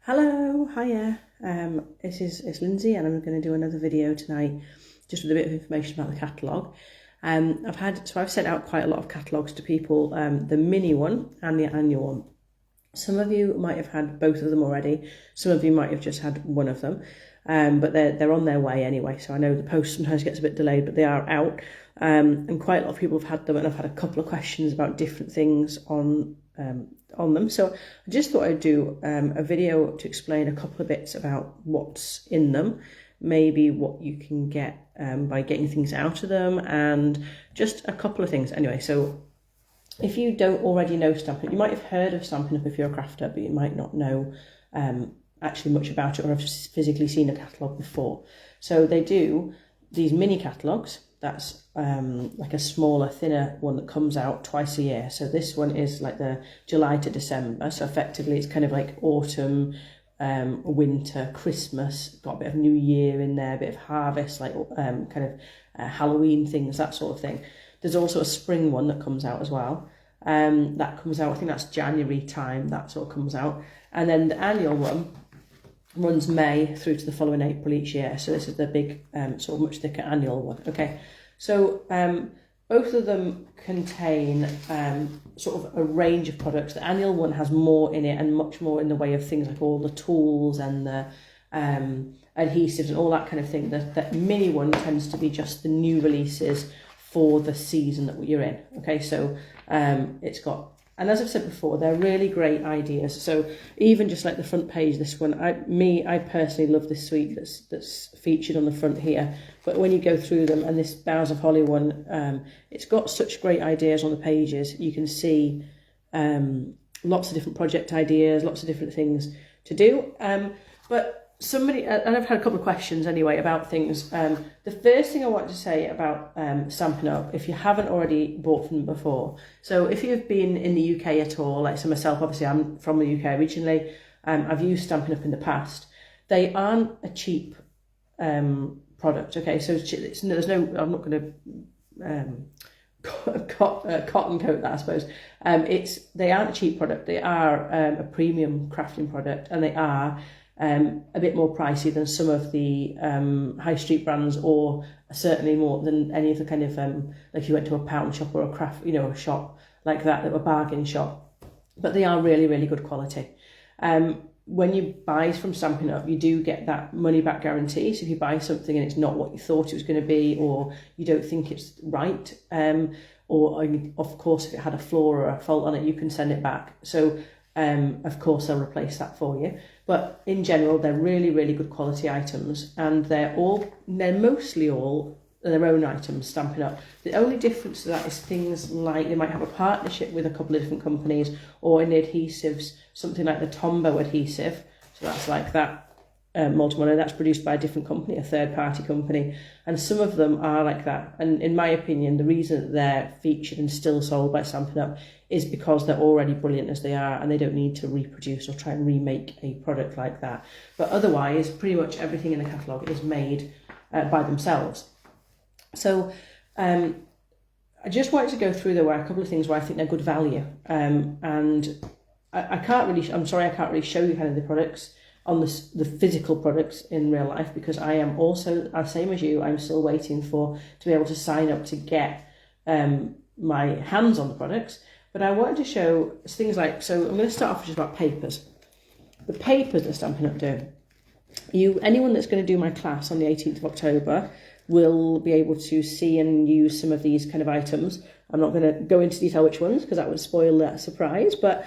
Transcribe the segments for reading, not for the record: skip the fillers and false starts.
Hello, hiya. It's Lindsay, and I'm going to do another video tonight, just with a bit of information about the catalogue. I've sent out quite a lot of catalogues to people, the mini one and the annual one. Some of you might have had both of them already. Some of you might have just had one of them, but they're on their way anyway. So I know the post sometimes gets a bit delayed, but they are out, and quite a lot of people have had them, and I've had a couple of questions about different things on them. So I just thought I'd do a video to explain a couple of bits about what's in them, maybe what you can get by getting things out of them, and just a couple of things. Anyway, so if you don't already know Stampin' Up, you might have heard of Stampin' Up if you're a crafter, but you might not know actually much about it, or have physically seen a catalogue before. So they do these mini catalogues. That's like a smaller, thinner one that comes out twice a year. So this one is like the July to December. So effectively it's kind of like autumn, winter, Christmas, got a bit of New Year in there, a bit of harvest, like Halloween things, that sort of thing. There's also a spring one that comes out as well. That comes out, I think that's January time, that sort of comes out. And then the annual one runs May through to the following April each year. So this is the big, sort of much thicker annual one. Okay, so both of them contain sort of a range of products. The annual one has more in it, and much more in the way of things like all the tools and the adhesives and all that kind of thing. The mini one tends to be just the new releases for the season that you're in. Okay, so it's got, and as I've said before, they're really great ideas. So even just like the front page, this one, I personally love this suite that's featured on the front here. But when you go through them, and this Boughs of Holly one, it's got such great ideas on the pages. You can see lots of different project ideas, lots of different things to do. But somebody, and I've had a couple of questions anyway about things. The first thing I want to say about Stampin' Up, if you haven't already bought from them before, so if you've been in the UK at all, like so myself, obviously I'm from the UK originally, I've used Stampin' Up in the past. They aren't a cheap product, okay, so there's no, I'm not going to cotton coat that, I suppose. They aren't a cheap product. They are a premium crafting product, and they are a bit more pricey than some of the high street brands, or certainly more than any of the kind of like if you went to a pound shop or a craft, a shop like that a bargain shop. But they are really, really good quality. When you buy from Stampin' Up, you do get that money back guarantee. So if you buy something and it's not what you thought it was going to be, or you don't think it's right, or of course if it had a flaw or a fault on it, you can send it back. So of course they'll replace that for you. But in general, they're really, really good quality items, and they're mostly all their own items, Stampin' Up. The only difference to that is things like they might have a partnership with a couple of different companies, or in the adhesives, something like the Tombow adhesive. So that's like that multi-mono, that's produced by a different company, a third-party company, and some of them are like that. And in my opinion, the reason that they're featured and still sold by Stampin' Up is because they're already brilliant as they are, and they don't need to reproduce or try and remake a product like that. But otherwise, pretty much everything in the catalogue is made by themselves. So I just wanted to go through, there were a couple of things where I think they're good value, and I can't really show you kind of the products on the physical products in real life, because I am also, same as you, I'm still waiting to be able to sign up to get my hands on the products. But I wanted to show things like, so I'm going to start off just about papers. The papers that Stampin' Up do. Anyone that's going to do my class on the 18th of October will be able to see and use some of these kind of items. I'm not going to go into detail which ones, because that would spoil that surprise, but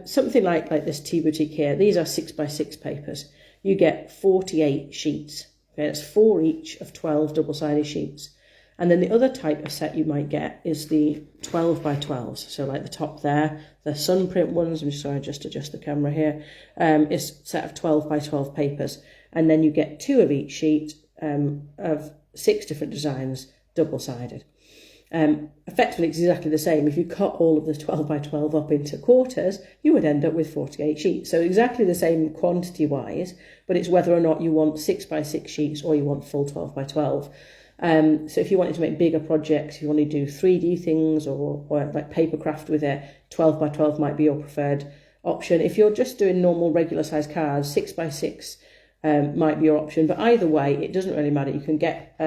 something like this tea boutique here, these are 6x6 papers. You get 48 sheets. Okay, that's 4 each of 12 double-sided sheets. And then the other type of set you might get is the 12x12s. So like the top there, the sun print ones, I'm sorry, just adjust the camera here, is a set of 12x12 papers. And then you get 2 of each sheet of 6 different designs, double-sided. Effectively, it's exactly the same. If you cut all of the 12x12 up into quarters, you would end up with 48 sheets. So exactly the same quantity-wise, but it's whether or not you want 6x6 sheets or you want full 12x12. So if you wanted to make bigger projects, if you want to do 3D things or like paper craft with it, 12x12 might be your preferred option. If you're just doing normal regular size cards, 6x6 might be your option, but either way it doesn't really matter. You can get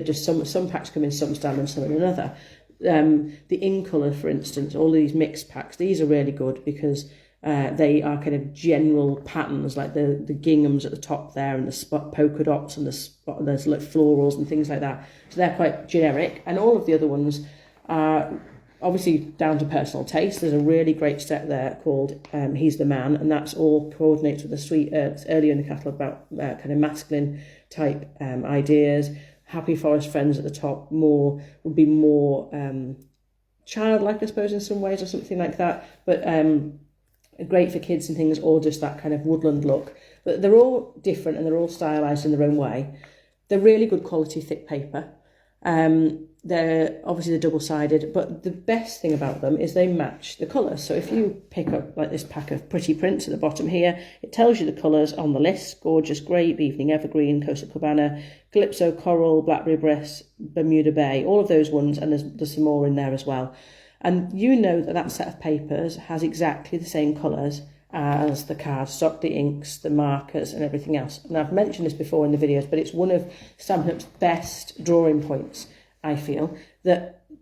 just some packs come in some standard, some in another. The in colour, for instance, all these mixed packs, these are really good because they are kind of general patterns, like the ginghams at the top there, and the spot polka dots, and there's like florals and things like that. So they're quite generic, and all of the other ones are obviously down to personal taste. There's a really great set there called He's the Man, and that's all coordinates with the sweet earlier in the catalogue about kind of masculine type ideas. Happy Forest Friends at the top would be more childlike, I suppose, in some ways, or something like that, but great for kids and things, or just that kind of woodland look. But they're all different and they're all stylised in their own way. They're really good quality thick paper. They're obviously double-sided, but the best thing about them is they match the colours. So if you pick up like this pack of Pretty Prints at the bottom here, it tells you the colours on the list: Gorgeous Grape, Evening Evergreen, Coastal Cabana, Calypso Coral, Blackberry Bliss, Bermuda Bay, all of those ones, and there's some more in there as well. And you know that set of papers has exactly the same colours as the cardstock, the inks, the markers and everything else. And I've mentioned this before in the videos, but it's one of Stampin' Up's best drawing points, I feel.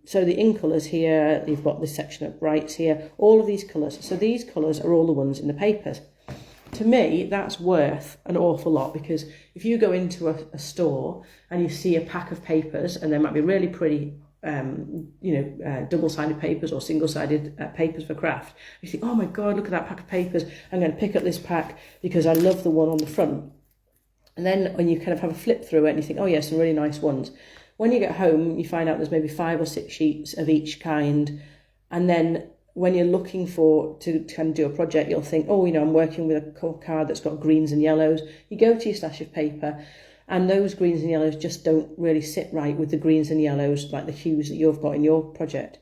So the ink colours here, you've got this section of brights here, all of these colours. So these colours are all the ones in the papers. To me, that's worth an awful lot, because if you go into a store and you see a pack of papers, and there might be really pretty double-sided papers or single-sided papers for craft, you think, oh my god, look at that pack of papers, I'm going to pick up this pack because I love the one on the front. And then when you kind of have a flip through it and you think, oh yeah, some really nice ones, when you get home you find out there's maybe 5 or 6 sheets of each kind, and then when you're looking to kind of do a project, you'll think, oh, I'm working with a card that's got greens and yellows. You go to your stash of paper, and those greens and yellows just don't really sit right with the greens and yellows, like the hues that you've got in your project.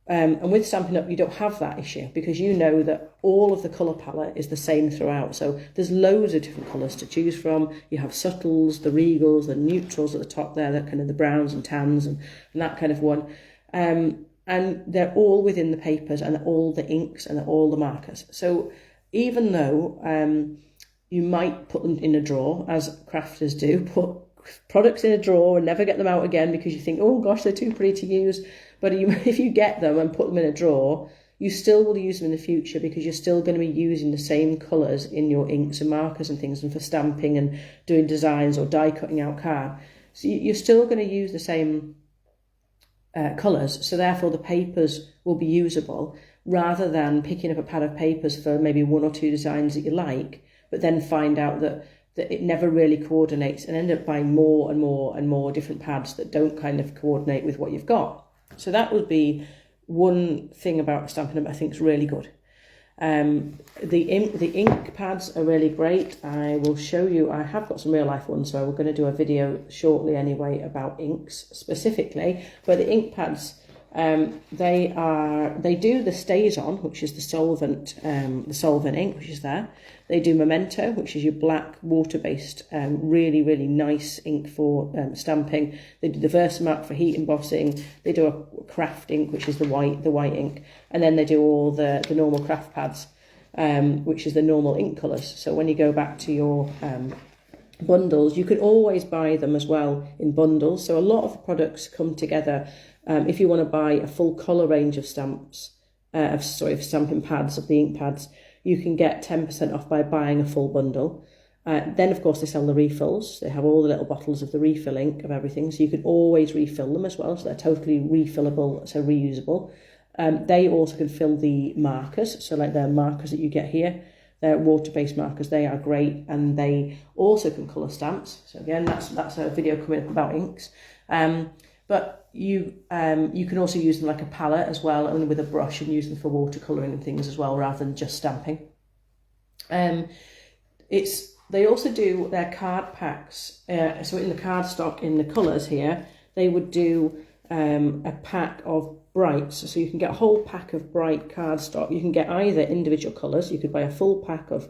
And with Stampin' Up, you don't have that issue, because you know that all of the colour palette is the same throughout. So there's loads of different colours to choose from. You have subtles, the regals, the neutrals at the top there, that kind of the browns and tans and that kind of one. And they're all within the papers, and they're all the inks, and they're all the markers. So even though you might put them in a drawer, as crafters do, put products in a drawer and never get them out again because you think, oh gosh, they're too pretty to use. But if you get them and put them in a drawer, you still will use them in the future, because you're still going to be using the same colours in your inks and markers and things, and for stamping and doing designs or die cutting out card. So you're still going to use the same colours, so therefore the papers will be usable, rather than picking up a pad of papers for maybe 1 or 2 designs that you like, but then find out that it never really coordinates, and end up buying more and more and more different pads that don't kind of coordinate with what you've got. So that would be one thing about Stampin' Up I think is really good. The ink pads are really great. I will show you, I have got some real life ones, so we're going to do a video shortly anyway about inks specifically. But the ink pads, they do the Stays On, which is the solvent ink, which is there. They do Memento, which is your black water-based, really, really nice ink for stamping. They do the Versamark for heat embossing. They do a craft ink, which is the white ink. And then they do all the normal craft pads, which is the normal ink colours. So when you go back to your bundles, you can always buy them as well in bundles. So a lot of the products come together. If you want to buy a full colour range of stamping pads, of the ink pads, you can get 10% off by buying a full bundle. Then, of course, they sell the refills. They have all the little bottles of the refill ink of everything, so you can always refill them as well. So they're totally refillable, so reusable. They also can fill the markers. So like the markers that you get here, they're water-based markers. They are great, and they also can colour stamps. So again, that's a video coming up about inks. But you can also use them like a palette as well, and with a brush, and use them for watercolouring and things as well, rather than just stamping. They also do their card packs. So in the cardstock, in the colours here, they would do a pack of brights. So you can get a whole pack of bright cardstock. You can get either individual colours. You could buy a full pack of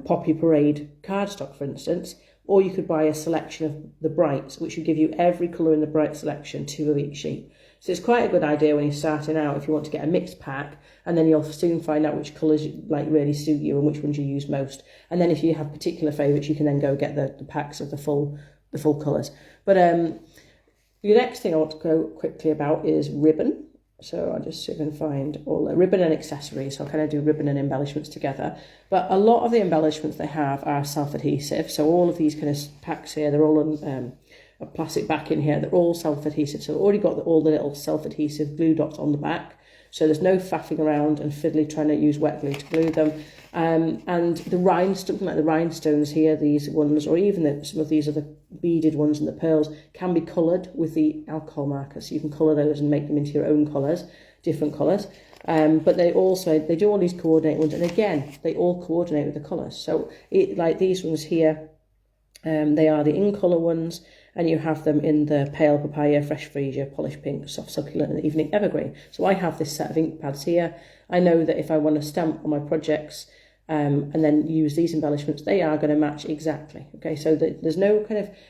Poppy Parade cardstock, for instance, or you could buy a selection of the brights, which would give you every colour in the bright selection, 2 of each sheet. So it's quite a good idea when you're starting out if you want to get a mixed pack, and then you'll soon find out which colours like really suit you and which ones you use most. And then if you have particular favourites, you can then go get the packs of the full colours. But the next thing I want to go quickly about is ribbon. So I'll just see if I can find all the ribbon and accessories. So I'll kind of do ribbon and embellishments together. But a lot of the embellishments they have are self-adhesive. So all of these kind of packs here, they're all on a plastic backing here. They're all self-adhesive. So I've already got all the little self-adhesive glue dots on the back. So there's no faffing around and fiddly trying to use wet glue to glue them. And the rhinestones, like the rhinestones here, these ones, or even some of these other beaded ones and the pearls, can be coloured with the alcohol marker. So you can colour those and make them into your own colours, different colours. But they do all these coordinate ones. And again, they all coordinate with the colours. So like these ones here, they are the in-colour ones. And you have them in the pale papaya, fresh freesia, polished pink, soft succulent, and evening evergreen. So I have this set of ink pads here. I know that if I want to stamp on my projects and then use these embellishments, they are going to match exactly. Okay, so there's no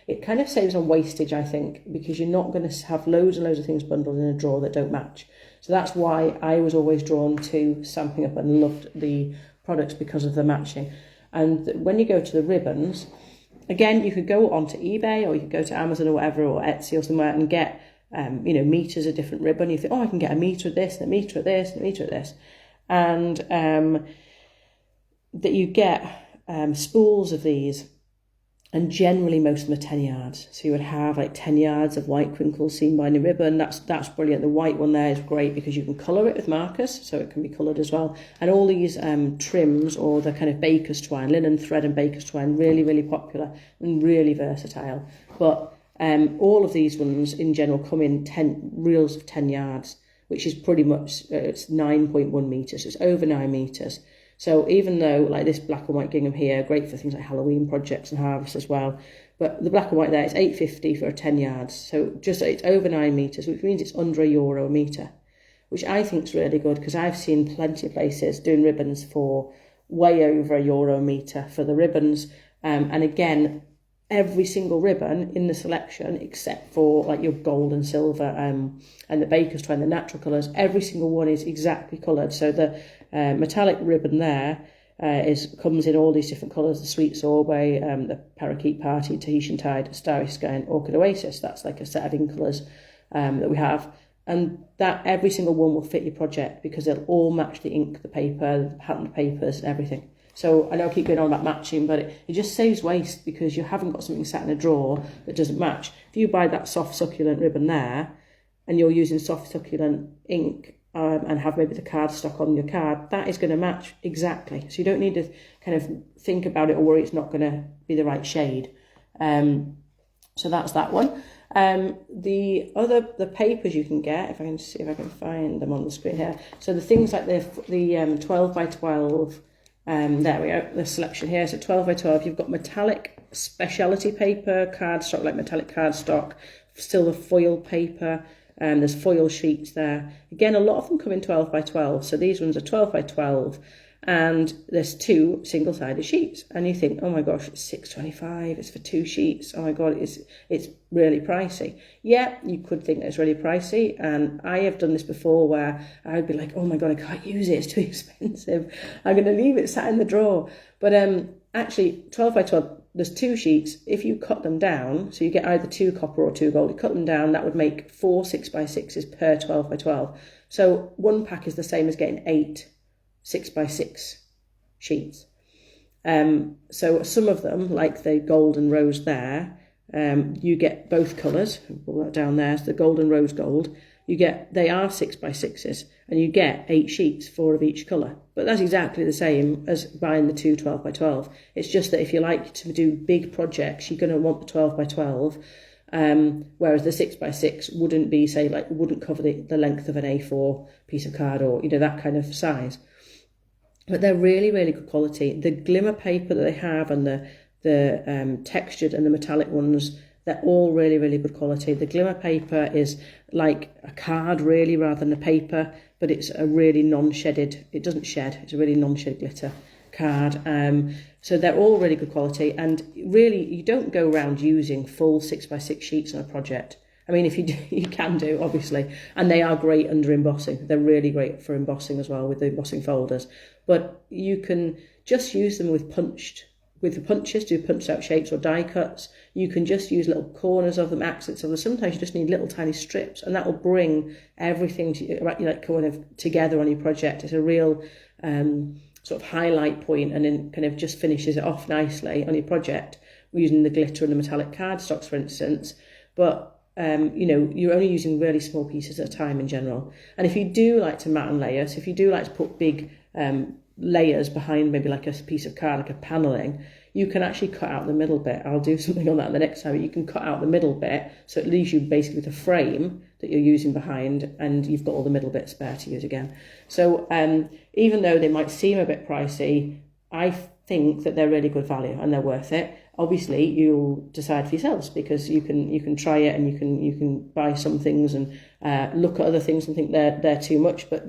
it kind of saves on wastage, I think, because you're not going to have loads and loads of things bundled in a drawer that don't match. So that's why I was always drawn to Stampin' Up and loved the products because of the matching. And when you go to the ribbons, again, you could go onto eBay or you could go to Amazon or whatever, or Etsy or somewhere, and get, meters of different ribbon. You think, oh, I can get a metre of this, and a metre of this, and a metre of this. And that you get spools of these, and generally most of them are 10 yards. So you would have like 10 yards of white crinkle seam binding ribbon. That's brilliant. The white one there is great because you can colour it with markers, so it can be coloured as well. And all these trims, or the kind of baker's twine, linen thread and baker's twine, really, really popular and really versatile. But all of these ones in general come in reels of 10 yards, which is pretty much, it's 9.1 metres. So it's over 9 metres. So even though like this black and white gingham here, great for things like Halloween projects and harvest as well, but the black and white there is £8.50 for 10 yards. So it's over 9 metres, which means it's under €1 a metre, which I think is really good because I've seen plenty of places doing ribbons for way over €1 a metre for the ribbons. And again, every single ribbon in the selection, except for like your gold and silver and the baker's twine, the natural colours, every single one is exactly coloured. So the metallic ribbon there comes in all these different colours: the sweet sorbet, the parakeet party, Tahitian tide, starry sky, and orchid oasis. That's like a set of ink colours that we have, and that every single one will fit your project because they'll all match the ink, the paper, the patterned papers, and everything. So I know I keep going on about matching, but it just saves waste because you haven't got something sat in a drawer that doesn't match. If you buy that soft succulent ribbon there and you're using soft succulent ink and have maybe the cardstock on your card, that is going to match exactly. So you don't need to kind of think about it or worry it's not going to be the right shade. So that's that one. The papers you can get, if I can see if I can find them on the screen here. So the things like the 12 by 12, there we go, the selection here. So 12 by 12, you've got metallic specialty paper, cardstock, like metallic cardstock, still the foil paper, there's foil sheets there. Again, a lot of them come in 12 by 12. So these ones are 12 by 12, and there's 2 single-sided sheets. And you think, oh my gosh, it's $6.25, it's for 2 sheets. Oh my God, it's really pricey. Yeah, you could think that it's really pricey. And I have done this before where I would be like, oh my God, I can't use it, it's too expensive. I'm going to leave it sat in the drawer. But actually, 12 by 12, there's 2 sheets. If you cut them down, so you get either 2 copper or 2 gold, you cut them down, that would make 4 6x6s per 12 by 12. So one pack is the same as getting 8 6x6 sheets. So some of them, like the gold and rose there, you get both colours. Pull that down there. So the gold and rose gold, they are 6x6s, and you get 8 sheets, 4 of each colour. But that's exactly the same as buying the 2 12 by 12. It's just that if you like to do big projects, you're going to want the 12 by 12. Whereas the 6x6 wouldn't be, say, like wouldn't cover the length of an A4 piece of card, or that kind of size. But they're really, really good quality. The glimmer paper that they have and the textured and the metallic ones, they're all really, really good quality. The glimmer paper is like a card really rather than a paper, but it's a really non-shedded, it doesn't shed, it's a really non-shed glitter card. So they're all really good quality, and really you don't go around using full 6x6 sheets on a project. I mean, if you do, you can do, obviously, and they are great under embossing. They're really great for embossing as well with the embossing folders. But you can just use them with the punches, do punched out shapes or die cuts. You can just use little corners of them, accents of them. Sometimes you just need little tiny strips, and that will bring everything kind of together on your project. It's a real sort of highlight point, and then kind of just finishes it off nicely on your project using the glitter and the metallic cardstocks, for instance. But you're only using really small pieces at a time in general. And if you do like to mat and layer, so if you do like to put big layers behind maybe like a piece of card, like a panelling, you can actually cut out the middle bit. I'll do something on that the next time. You can cut out the middle bit, so it leaves you basically with a frame that you're using behind, and you've got all the middle bit spare to use again. So even though they might seem a bit pricey, I think that they're really good value and they're worth it. Obviously, you'll decide for yourselves, because you can try it, and you can buy some things and look at other things and think they're too much. But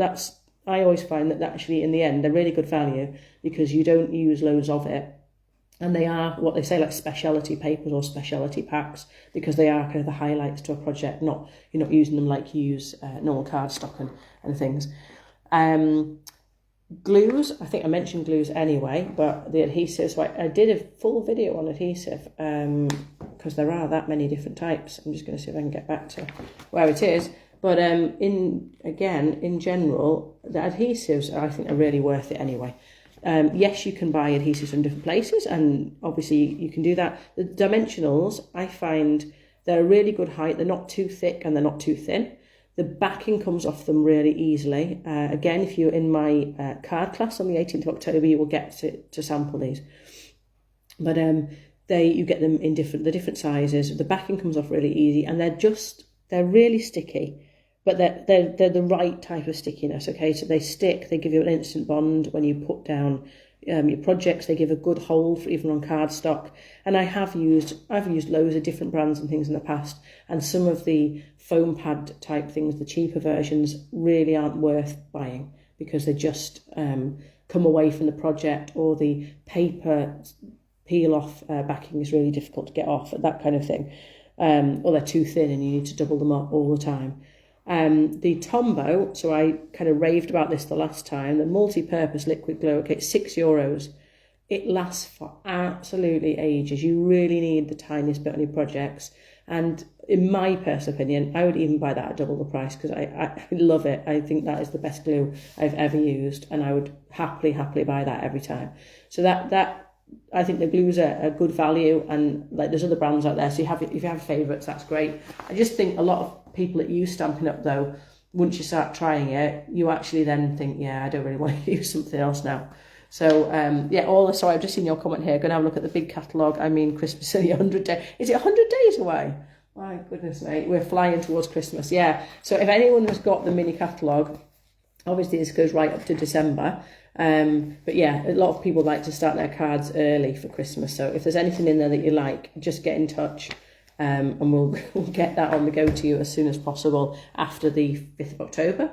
I always find that actually in the end they're really good value, because you don't use loads of it, and they are what they say like speciality papers or speciality packs, because they are kind of the highlights to a project. You're not using them like you use normal cardstock and things. Glues, I think I mentioned glues anyway, but the adhesives, I did a full video on adhesive because there are that many different types. I'm just going to see if I can get back to where it is. But in general, the adhesives I think are really worth it anyway. Yes, you can buy adhesives from different places, and obviously you can do that. The dimensionals, I find they're a really good height. They're not too thick and they're not too thin. The backing comes off them really easily. Again, if you're in my card class on the 18th of October, you will get to sample these. But you get them in the different sizes. The backing comes off really easy, and they're really sticky, but they're the right type of stickiness. Okay, so they stick. They give you an instant bond when you put down your projects. They give a good hold for even on cardstock. And I've used loads of different brands and things in the past, and some of the foam pad type things, the cheaper versions, really aren't worth buying, because they just come away from the project, or the paper peel off backing is really difficult to get off, that kind of thing, or they're too thin and you need to double them up all the time. The Tombow, so I kind of raved about this the last time, the multi-purpose liquid glow, okay, it's €6. It lasts for absolutely ages. You really need the tiniest bit on your projects, and in my personal opinion, I would even buy that at double the price, because I love it. I think that is the best glue I've ever used, and I would happily buy that every time. So that I think the glues are a good value, and like there's other brands out there, so if you have favourites, that's great. I just think a lot of people that use Stampin' Up though, once you start trying it, you actually then think, yeah, I don't really want to use something else now. So sorry, I've just seen your comment here. Going to have a look at the big catalogue. I mean, Christmas is only 100 days. Is it 100 days away? My goodness, mate, we're flying towards Christmas. Yeah. So if anyone has got the mini catalogue, obviously this goes right up to December. But yeah, a lot of people like to start their cards early for Christmas. So if there's anything in there that you like, just get in touch, and we'll get that on the go to you as soon as possible after the 5th of October.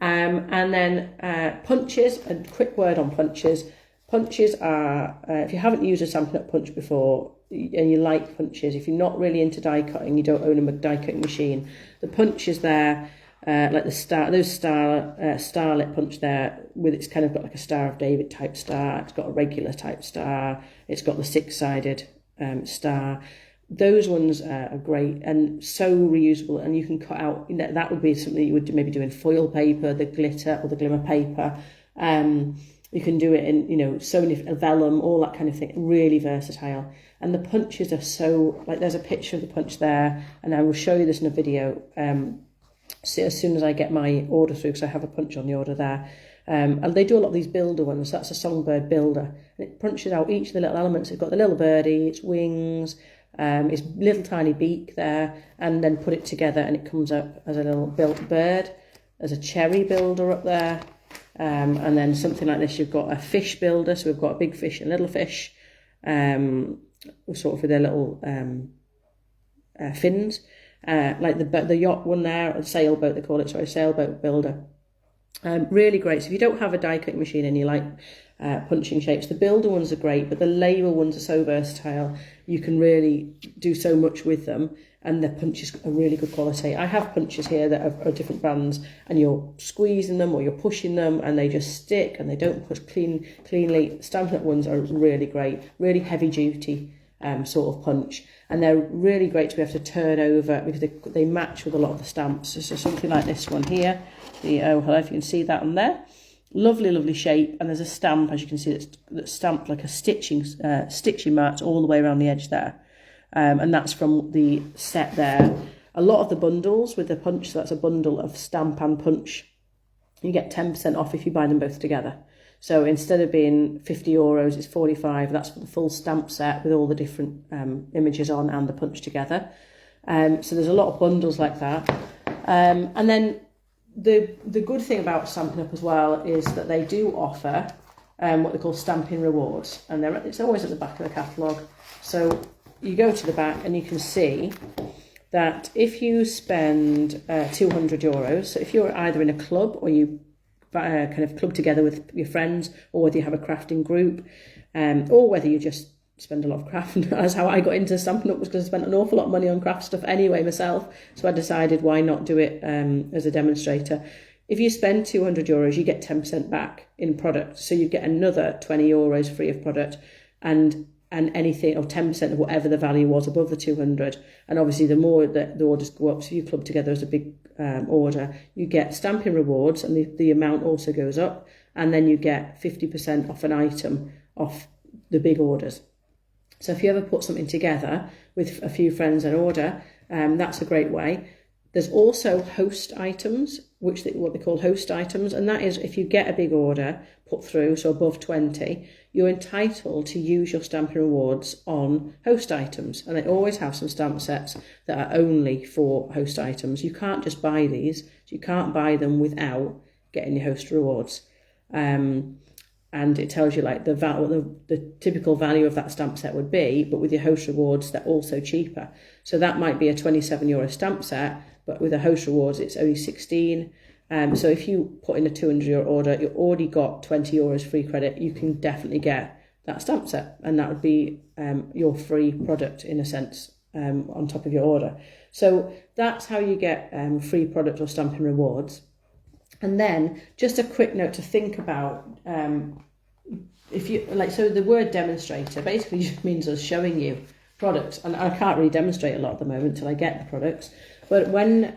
And then punches, a quick word on punches. Punches are, if you haven't used a Stampin' Up punch before and you like punches, if you're not really into die cutting, you don't own a die cutting machine, the punches there, like the starlit punch there, with it's kind of got like a Star of David type star, it's got a regular type star, it's got the six-sided star. Those ones are great and so reusable, and you can cut out, that would be something you would maybe do in foil paper, the glitter or the glimmer paper. You can do it in, so many, vellum, all that kind of thing, really versatile. And the punches are so, like there's a picture of the punch there, and I will show you this in a video so as soon as I get my order through, because I have a punch on the order there. And they do a lot of these builder ones. That's a Songbird Builder, and it punches out each of the little elements. It's got the little birdie, its wings, its little tiny beak there, and then put it together and it comes up as a little built bird. There's a cherry builder up there, and then something like this, you've got a fish builder, so we've got a big fish and little fish, sort of with their little fins, like the yacht one there, a sailboat they call it, sorry, sailboat builder. Really great. So if you don't have a die cutting machine and you like punching shapes, the builder ones are great, but the label ones are so versatile. You can really do so much with them. and the punches are really good quality. I have punches here that are different brands, and you're squeezing them or you're pushing them and they just stick and they don't push cleanly. Stampin' Up ones are really great, really heavy duty sort of punch, and they're really great to be able to turn over because they match with a lot of the stamps. So something like this one here, I don't know if you can see that on there. Lovely shape, and there's a stamp, as you can see, that's stamped like a stitching marks all the way around the edge there. And that's from the set there. A lot of the bundles with the punch, so that's a bundle of stamp and punch, you get 10% off if you buy them both together. So instead of being €50, it's 45. That's for the full stamp set with all the different images on and the punch together. So there's a lot of bundles like that. And then the good thing about Stampin' Up as well is that they do offer what they call stamping rewards, and it's always at the back of the catalogue. So you go to the back and you can see that if you spend €200, so if you're either in a club or you kind of club together with your friends, or whether you have a crafting group, or whether you just spend a lot of craft, that's how I got into Stampin' Up, was because I spent an awful lot of money on craft stuff anyway myself, so I decided why not do it as a demonstrator. If you spend €200, you get 10% back in product, so you get another €20 free of product, and anything, or 10% of whatever the value was above the 200. And obviously the more that the orders go up, so you club together as a big order, you get stamping rewards, and the amount also goes up, and then you get 50% off an item off the big orders. So if you ever put something together with a few friends and order, that's a great way. There's also host items, what they call host items, and that is if you get a big order put through, so above 20, you're entitled to use your stamping rewards on host items, and they always have some stamp sets that are only for host items. You can't just buy these, so you can't buy them without getting your host rewards. And it tells you like the typical value of that stamp set would be, but with your host rewards, they're also cheaper. So that might be a €27 stamp set, but with a host rewards, it's only 16. So if you put in a €200 order, you've already got €20 free credit. You can definitely get that stamp set, and that would be your free product in a sense on top of your order. So that's how you get free product or stamping rewards. And then just a quick note to think about, if you like, so the word demonstrator basically just means us showing you products, and I can't really demonstrate a lot at the moment until I get the products. But when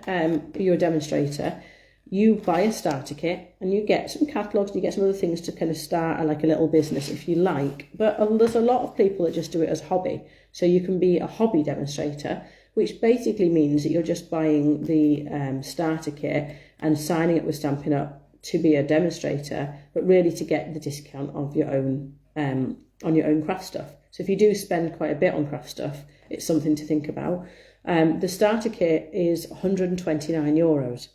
you're a demonstrator, you buy a starter kit and you get some catalogues and you get some other things to kind of start like a little business if you like. But there's a lot of people that just do it as hobby. So you can be a hobby demonstrator, which basically means that you're just buying the starter kit and signing up with Stampin' Up to be a demonstrator, but really to get the discount of your own on your own craft stuff. So if you do spend quite a bit on craft stuff, it's something to think about. The starter kit is €129,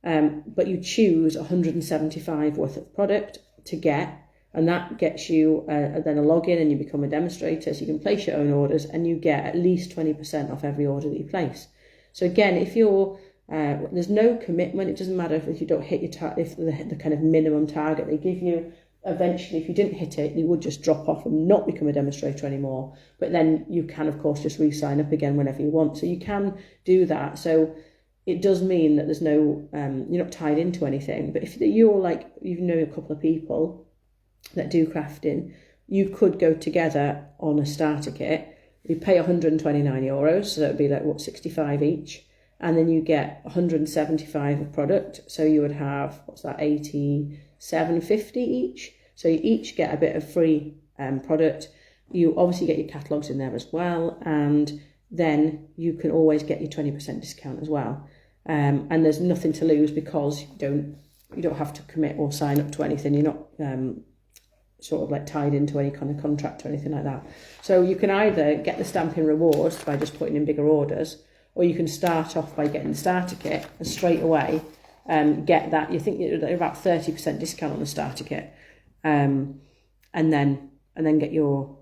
but you choose 175 worth of product to get, and that gets you then a login and you become a demonstrator, so you can place your own orders and you get at least 20% off every order that you place. So again, if you're there's no commitment. It doesn't matter if you don't hit your if the kind of minimum target they give you. Eventually, if you didn't hit it, you would just drop off and not become a demonstrator anymore. But then you can, of course, just re-sign up again whenever you want. So you can do that. So it does mean that there's no, you're not tied into anything. But if you're like, you know, a couple of people that do crafting, you could go together on a starter kit. You pay €129, so that would be like, 65 each. And then you get 175 of product. So you would have, 87.50 each. So you each get a bit of free product. You obviously get your catalogues in there as well. And then you can always get your 20% discount as well. And there's nothing to lose because you don't have to commit or sign up to anything. You're not sort of like tied into any kind of contract or anything like that. So you can either get the stamping rewards by just putting in bigger orders, or you can start off by getting the starter kit and straight away get that. You think you're about 30% discount on the starter kit, and then get your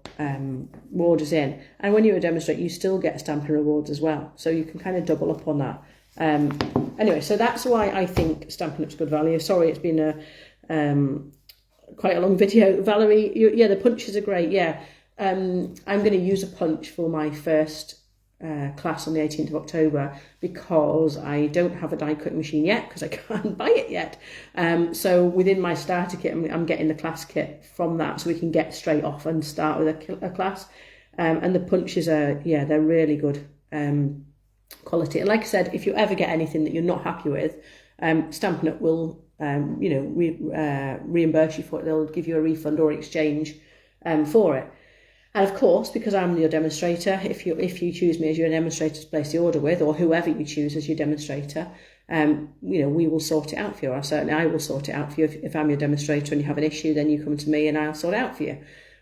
orders in. And when you're a demonstrator, you still get stamping rewards as well. So you can kind of double up on that. Anyway, so that's why I think Stampin' Up's good value. Sorry, it's been quite a long video. Valerie, yeah, the punches are great. Yeah, I'm going to use a punch for my first class on the 18th of October because I don't have a die cutting machine yet because I can't buy it yet. So within my starter kit, I'm getting the class kit from that so we can get straight off and start with a class. And the punches are, yeah, they're really good quality. And like I said, if you ever get anything that you're not happy with, Stampin' Up will, reimburse you for it. They'll give you a refund or exchange for it. And of course, because I'm your demonstrator, if you choose me as your demonstrator to place the order with, or whoever you choose as your demonstrator, we will sort it out for you. Or certainly I will sort it out for you. If I'm your demonstrator and you have an issue, then you come to me and I'll sort it out for you.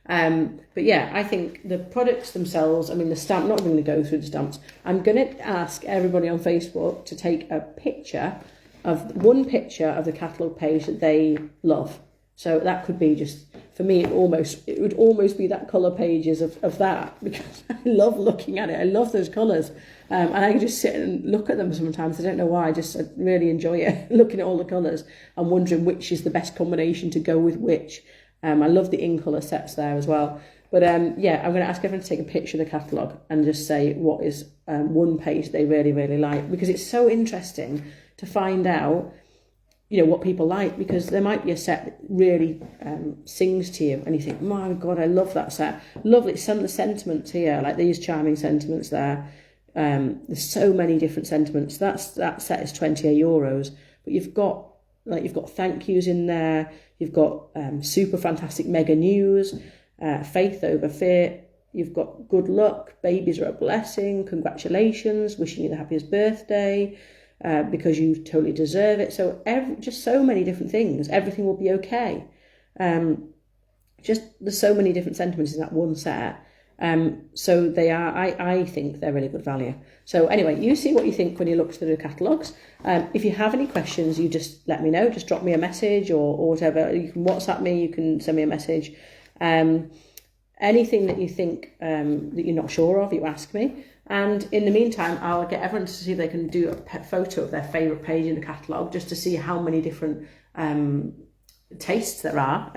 But yeah, I think the products themselves, I mean, the stamp, not going to go through the stamps. I'm going to ask everybody on Facebook to take one picture of the catalogue page that they love. So that could be just, for me, it would almost be that colour pages of that, because I love looking at it. I love those colours. And I can just sit and look at them sometimes. I don't know why. I really enjoy it, looking at all the colours and wondering which is the best combination to go with which. I love the in-colour sets there as well. But yeah, I'm going to ask everyone to take a picture of the catalogue and just say what is one page they really, really like, because it's so interesting to find out, what people like, because there might be a set that really sings to you and you think, my God, I love that set. Lovely. Some of the sentiments here, like these charming sentiments there. There's so many different sentiments. That set is €28, but you've got thank yous in there. You've got super fantastic mega news, faith over fear. You've got good luck, babies are a blessing, congratulations, wishing you the happiest birthday, because you totally deserve it. So just so many different things. Everything will be okay. There's so many different sentiments in that one set. So they are, I think they're really good value. So anyway, you see what you think when you look through the catalogues. If you have any questions, you just let me know. Just drop me a message or whatever. You can WhatsApp me, you can send me a message. Anything that you think that you're not sure of, you ask me. And in the meantime, I'll get everyone to see if they can do a photo of their favourite page in the catalogue, just to see how many different tastes there are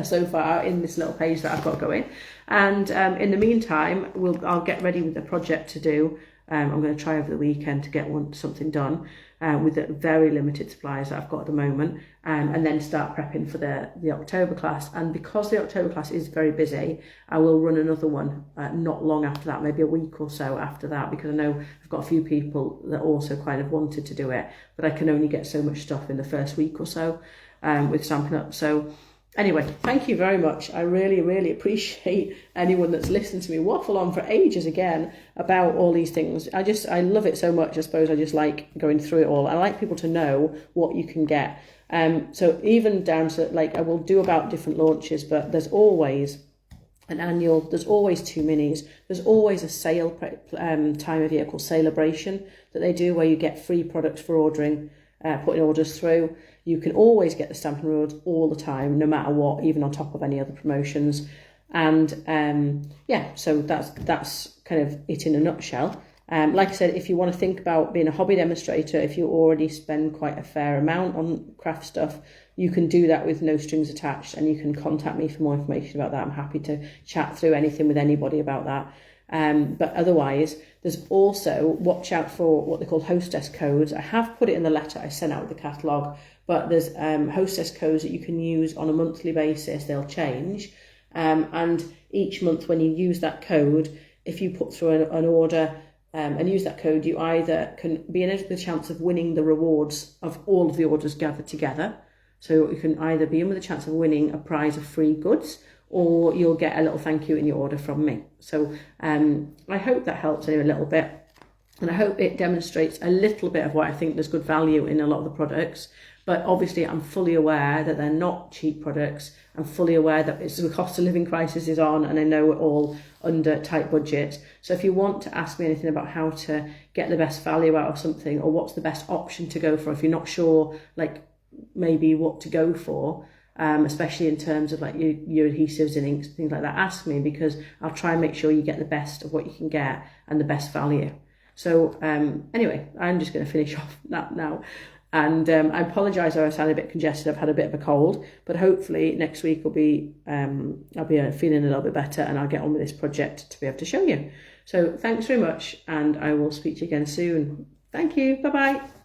so far in this little page that I've got going. And in the meantime, I'll get ready with the project to do. I'm going to try over the weekend to get something done with the very limited supplies that I've got at the moment, and then start prepping for the October class. And because the October class is very busy, I will run another one not long after that, maybe a week or so after that, because I know I've got a few people that also kind of wanted to do it, but I can only get so much stuff in the first week or so with Stampin' Up. So anyway, thank you very much. I really, really appreciate anyone that's listened to me waffle on for ages again about all these things. I love it so much. I suppose I just like going through it all. I like people to know what you can get. So even down to, I will do about different launches, but there's always an annual, there's always 2 minis, there's always a sale time of year called Celebration that they do, where you get free products for ordering, putting orders through. You can always get the Stampin' Rewards all the time, no matter what, even on top of any other promotions. And so that's kind of it in a nutshell. Like I said, if you want to think about being a hobby demonstrator, if you already spend quite a fair amount on craft stuff, you can do that with no strings attached, and you can contact me for more information about that. I'm happy to chat through anything with anybody about that. But otherwise, there's also, watch out for what they call Hostess Codes. I have put it in the letter I sent out with the catalogue, but there's Hostess Codes that you can use on a monthly basis. They'll change. And each month when you use that code, if you put through an order and use that code, you either can be in with a chance of winning the rewards of all of the orders gathered together. So you can either be in with a chance of winning a prize of free goods, or you'll get a little thank you in your order from me. So I hope that helps anyway a little bit. And I hope it demonstrates a little bit of why I think there's good value in a lot of the products. But obviously I'm fully aware that they're not cheap products. I'm fully aware that the cost of living crisis is on, and I know we're all under tight budgets. So if you want to ask me anything about how to get the best value out of something, or what's the best option to go for, if you're not sure, maybe what to go for, especially in terms of your adhesives and inks, things like that, ask me, because I'll try and make sure you get the best of what you can get and the best value. So anyway, I'm just going to finish off that now. And I apologise if I sound a bit congested. I've had a bit of a cold, but hopefully next week will be I'll be feeling a little bit better, and I'll get on with this project to be able to show you. So thanks very much, and I will speak to you again soon. Thank you. Bye bye.